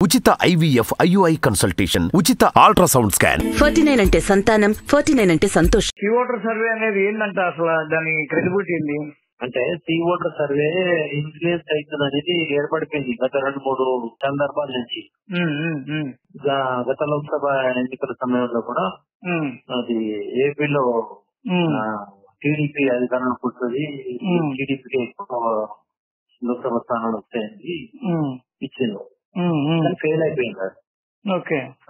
ఉచిత IVF IUI consultation, ఉచిత ultrasound scan. 49 అంటే సంతానం, 49 అంటే సంతోషం. సీ ఓటర్ సర్వే అనేది ఏంటంటే అసలు దాని క్రెడిబిలిటీ ఏంటి అంటే సీ ఓటర్ సర్వే ఇన్ఫ్లుయెన్స్ అవుతుంది అనేది ఏర్పడిపోయింది గత 2-3 సందర్భాల నుంచి. గత లోక్సభ ఎన్నికల సమయంలో కూడా అది ఏపీలో టీడీపీ అధికారంలో కూర్చొని టీడీపీకి ఎక్కువ లోక్సభ స్థానాలు వస్తాయని ఇచ్చింది, ఫెయిల్ అయిపోయింది.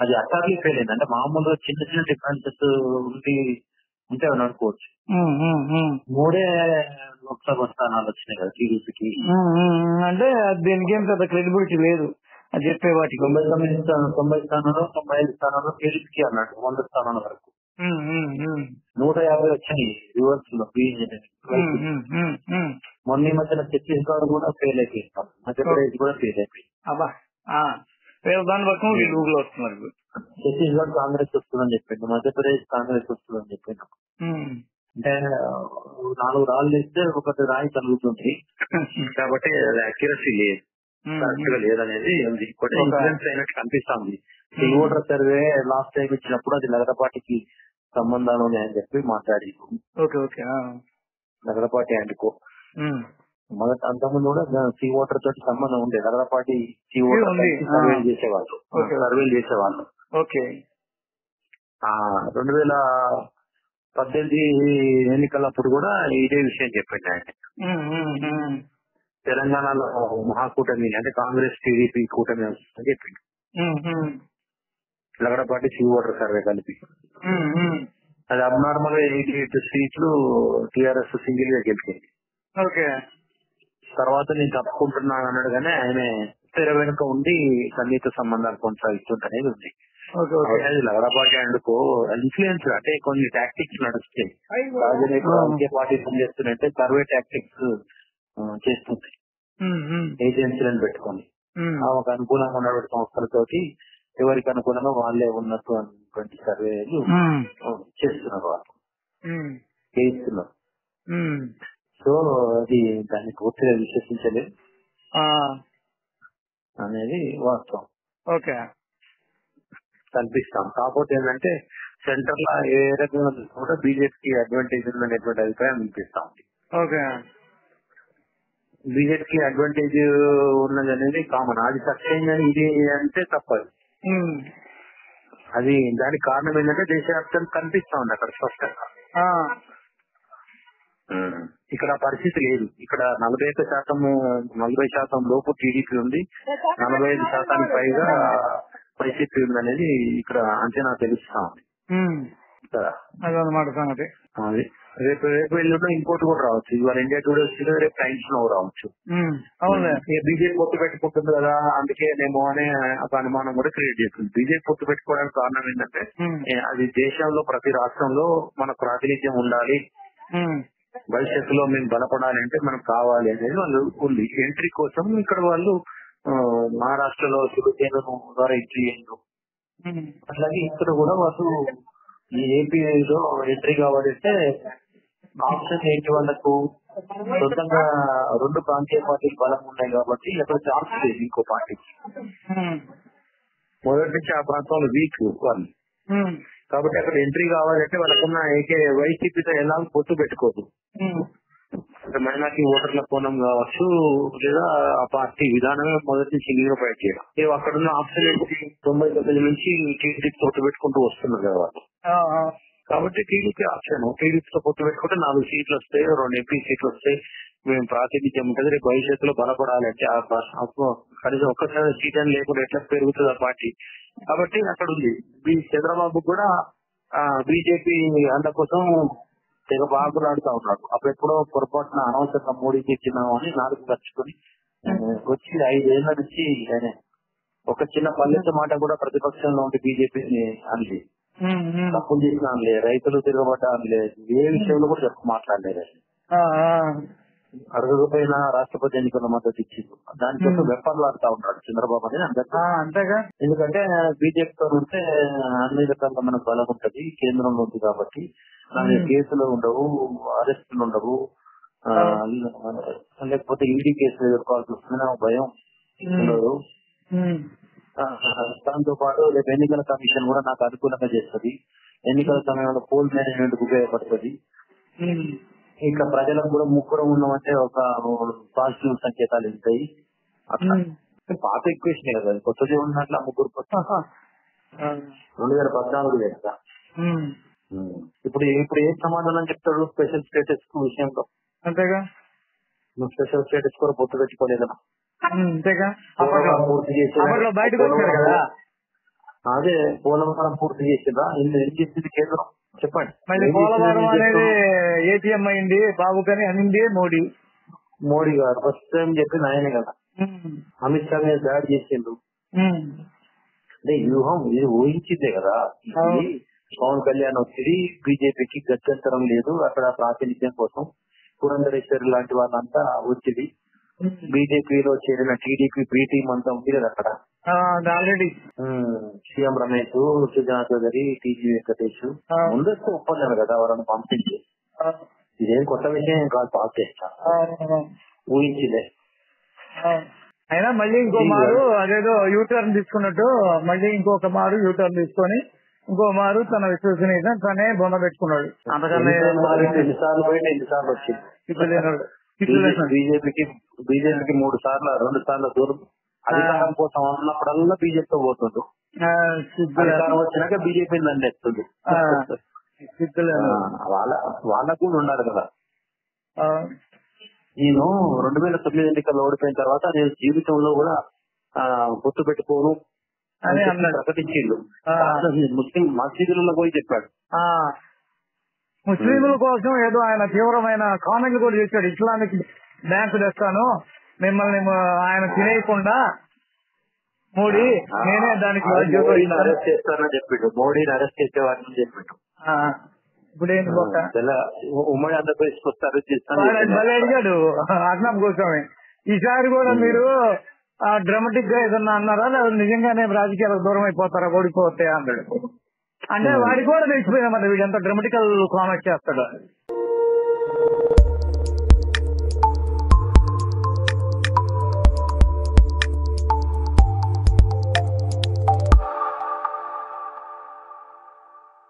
అది అటార్లీ ఫెయిల్ అయింది. అంటే మామూలుగా చిన్న చిన్న డిఫరెన్సెస్ ఉంటే అని అనుకోవచ్చు. 3 లోక్సభ స్థానాలు వచ్చినాయి కదా టీడీపీకి. అంటే దీనికి ఏం పెద్ద క్రెడిబిలిటీ లేదు అది చెప్పే వాటికి. 90 స్థానాలు 95 స్థానాలు టీడీపీకి అన్నట్టు 100 స్థానాల వరకు 150 వచ్చినాయి రివర్స్ లో. మొన్న ఈ మధ్యన ఛత్తీస్గఢ్ కూడా ఫెయిల్ అయిపోయింది, మధ్యప్రదేశ్ కూడా ఫెయిల్ అయిపోయింది. దాని పక్కన ఊళ్ళో వస్తున్నారు. ఛత్తీస్గఢ్ కాంగ్రెస్ వస్తుందని చెప్పిండు, మధ్యప్రదేశ్ కాంగ్రెస్ వస్తుందని చెప్పిండు. అంటే 4 రాళ్ళు వేస్తే 1 రాయి కలుగుతుంది కాబట్టి అది అక్యురసీ లేదు, కరెక్ట్ గా లేదనేది ఇన్ఫ్లుయెన్స్ అయినట్టు కనిపిస్తుంది. ఈ ఓటర్ సర్వే లాస్ట్ టైం ఇచ్చినప్పుడు అది లగడపాటికి సంబంధాలు ఉన్నాయని చెప్పి మాట్లాడి లగడపాటి అండుకో మొదట అంతకుముందు కూడా సీ ఓటర్ తోటి సంబంధం ఉండే. లగడపాటి సీ ఓటర్ సర్వేలు చేసేవాళ్ళు. 2018 ఎన్నికలప్పుడు కూడా ఇదే విషయం చెప్పండి ఆయన. తెలంగాణలో మహాకూటమి అంటే కాంగ్రెస్ టీడీపీ కూటమి వస్తుందని చెప్పింది లగడపాటి సీ ఓటర్ సర్వే కలిపి. అది అబ్నార్మల్ గా 88 సీట్లు టీఆర్ఎస్ సింగిల్ గా గెలిచింది. తర్వాత నేను తప్పుకుంటున్నాను అన్నాడు కానీ ఆయన తెర వెనుక ఉండి సన్నిహిత సంబంధాలు కొనసాగిస్తుంటనేది ఉంది. అది లగడపాటి అందుకు ఇన్ఫ్లుయెన్స్ అంటే కొన్ని టాక్టిక్స్ నడుస్తాయి. రాజకీయ పార్టీ చేస్తున్నాయంటే సర్వే టాక్టిక్స్ చేస్తుంది ఏజెన్సీలను పెట్టుకొని. ఆమెకు అనుకూలంగా ఉన్నటువంటి సంస్థలతోటి ఎవరికి అనుకూలంగా వాళ్ళే ఉన్నట్టు అటువంటి సర్వేలు చేస్తున్నారు, వాళ్ళు చేయిస్తున్నారు. సో అది దాన్ని పూర్తిగా విశ్వసించలేదు అనేది వాస్తవం కనిపిస్తాం. కాకపోతే ఏంటంటే సెంటర్ లో ఏ రకంగా కూడా బీజేపీకి అడ్వాంటేజ్ ఉందనేటువంటి అభిప్రాయం వినిపిస్తాం. బీజేపీకి అడ్వాంటేజ్ ఉన్నది అనేది కామన్, అది సస్టైన్ అని ఇది అంటే తప్పదు. అది దానికి కారణం ఏంటంటే దేశవ్యాప్తంగా కనిపిస్తా ఉంది అక్కడ స్పష్టంగా. ఇక్కడ పరిస్థితి లేదు. ఇక్కడ 40% లోపు టీడీపీ ఉంది, 45% పైగా వైసీపీ ఉంది అనేది ఇక్కడ అంచనా తెలుస్తా ఉంది. అది రేపు ఎల్లుండి ఇంకోటి కూడా రావచ్చు. ఇవాళ ఇండియా టుడే వస్తుంది, రేపు టైమ్స్ లో రావచ్చు. బీజేపీ పొత్తు పెట్టుకుంటుంది కదా అందుకేనేమో అనే ఒక అనుమానం కూడా క్రియేట్ చేస్తుంది. బీజేపీ పొత్తు పెట్టుకోవడానికి కారణం ఏంటంటే అది దేశంలో ప్రతి రాష్ట్రంలో మనకు ప్రాతినిధ్యం ఉండాలి, భవిష్యత్తులో మేము బలపడాలి, మనకు కావాలి అనేది వాళ్ళు ఉంది. ఎంట్రీ కోసం ఇక్కడ వాళ్ళు మహారాష్ట్రలో శివసేన ద్వారా ఎంట్రీ అయ్యారు. అట్లాగే ఇక్కడ కూడా వాళ్ళు ఈ ఏపీలో ఎంట్రీ కావాలంటే ఆప్షన్ ఏంటి, వాళ్ళకు సొంతంగా 2 ప్రాంతీయ పార్టీలు బలం ఉన్నాయి కాబట్టి ఎక్కడ ఛాన్స్ లేదు ఇంకో పార్టీకి. మొదటి నుంచి ఆ ప్రాంతంలో వీక్ వాళ్ళు కాబట్టి అక్కడ ఎంట్రీ కావాలంటే వాళ్ళకున్న వైసీపీతో ఎలా పొత్తు పెట్టుకోదు. మైనార్టీ ఓటర్ల కోణం కావచ్చు లేదా ఆ పార్టీ విధానమే మొదటి నుంచి ఇండియా ఫైట్ చేయడం. అక్కడున్న ఆప్షన్ ఏంటి, 99 నుంచి టీడీపీ పొత్తు పెట్టుకుంటూ వస్తున్నారు కదా వాళ్ళు. కాబట్టి టీడీపీ ఆప్షన్, టీడీపీతో పొత్తు పెట్టుకుంటే 4 సీట్లు వస్తాయి, 2 ఎంపీ సీట్లు వస్తాయి, మేము ప్రాతినిధ్యం ఉంటుంది. రేపు భవిష్యత్తులో బలపడాలంటే కనీసం ఒక్కసారి సీట్ అని లేకుండా ఎట్లా పెరుగుతుంది ఆ పార్టీ. కాబట్టి అక్కడ ఉంది. చంద్రబాబు కూడా బీజేపీ అందుకోసం తెగ బాగులాడుతూ ఉన్నాడు. అప్పుడెప్పుడో పొరపాటున అనవసరంగా మోడీకి ఇచ్చినామని 4 ఖర్చుకొని వచ్చి 5 ఏళ్ల నుంచి ఆయన ఒక చిన్న పల్లెత మాట కూడా ప్రతిపక్షంలో ఉండి బీజేపీని అనలేదు, తప్పులు చేసిన అనలే, రైతులు తిరగబడ్డ అనలేదు, ఏ విషయంలో కూడా మాట్లాడలేదు. అడగకపోయినా రాష్ట్రపతి ఎన్నికల మద్దతు ఇచ్చింది. దానికోసం వెప్పర్లాడుతా ఉన్నాడు చంద్రబాబు అని అంతేగా. ఎందుకంటే బీజేపీతో ఉంటే అన్ని రకాలుగా మనకు బలం ఉంటది, కేంద్రంలో ఉంది కాబట్టి కేసులు ఉండవు, అరెస్టులు ఉండవు, లేకపోతే ఈడీ కేసులు ఎదుర్కోవాల్సి వస్తుందని భయం ఉండదు. దాంతో పాటు రేపు ఎన్నికల కమిషన్ కూడా నాకు అనుకూలంగా చేస్తుంది. ఎన్నికల సమయంలో పోల్ మేనేజ్మెంట్ ఉపయోగపడుతుంది. ఇంకా ప్రజలకు కూడా ముగ్గురు ఉన్నామంటే ఒక పాజిటివ్ సంకేతాలు ఉంటాయి. అట్లా పాత ఈక్వేషన్ కదా, కొత్తది ఉన్నట్లు ముగ్గురు 2014 చేస్తా. ఇప్పుడు ఏం సమాధానం చెప్తాడు స్పెషల్ స్టేటస్ విషయంలో? అంతేగా, నువ్వు స్పెషల్ స్టేటస్ కూడా పొత్తు పెట్టుకోలేదు కదా. పూర్తి చేసేదా? బయటకు వచ్చారు కదా. అదే పోలవరం పూర్తి చేసేదా? ఏం చేసింది కేంద్రం చెప్పండి. మళ్ళీ పోలవరం అనేది ఏటీఎం అయింది బాబు కానీ అనింది మోడీ గారు ఫస్ట్ టైం చెప్పింది ఆయనే కదా. అమిత్ షా మీద దాడి చేసిండు. అంటే వ్యూహం ఇది ఊహించిందే కదా. పవన్ కళ్యాణ్ వచ్చి బీజేపీకి గత్యంతరం లేదు, అక్కడ ప్రాతినిధ్యం కోసం పురంధరేశ్వరి లాంటి వాళ్ళంతా వచ్చింది. బీజేపీలో చేరిన టీడీపీ బి టీం అంతా ఉంది కదా అక్కడ ఆల్రెడీ. సీఎం రమేష్, సుజనా చౌదరి, టీజీ వెంకటేష్ ముందస్తు ఒప్పందాలు కదా వాళ్ళని పంపించి. ఇదేం కొత్త విషయం కాదు, పాస్ చేస్తా ఊహించిందే. అయినా మళ్ళీ ఇంకో మారు అదేదో యూటర్న్ తీసుకున్నట్టు మళ్ళీ ఇంకొక మారు యూటర్న్ తీసుకొని ఇంకో మారు తన విశ్వసనీయత తనే బొమ్మ పెట్టుకున్నాడు. అంతకన్నా ఎన్నిసార్లు పోయినా ఎన్నిసార్లు వచ్చింది. బీజేపీకి 3 సార్లు 2 సార్లు దూరం అధికారం కోసం అన్నప్పుడల్లా బీజేపీతో పోతుండు. అధికారం వచ్చినాక బీజేపీ దండేస్తుంది. వాళ్ళకు కూడా ఉండాలి కదా. నేను 2009 ఎన్నికల్లో ఓడిపోయిన తర్వాత నేను జీవితంలో కూడా పొత్తు పెట్టుకోను అని ప్రకటించిండు. ముస్లిం మసీదులలో పోయి చెప్పాడు. ముస్లింల కోసం ఏదో ఆయన తీవ్రమైన కామెంట్లు కూడా చేశాడు. ఇస్లామిక్ బ్యాంకు తెస్తాను మిమ్మల్ని ఆయన తినేయకుండా మోడీ నేనే దానికి అరెస్ట్ చేస్తానని చెప్పిండు. మోడీని అరెస్ట్ చేసేవాడిని చెప్పిండు. ఇప్పుడు ఏంటి ఉమ్మడి ఆంధ్రప్రదేశ్ భలే అడిగాడు అర్ణం కోసమే. ఈసారి కూడా మీరు డ్రామాటిక్ గా ఏదన్నా అన్నారా లేదా నిజంగానే రాజకీయాలకు దూరం అయిపోతారా ఓడిపోతే అన్నాడు. అంటే వాడికి కూడా తెలిసిపోయిందన్నమాట వీడు ఎంత డ్రామాటికల్ కామెంట్ చేస్తాడు.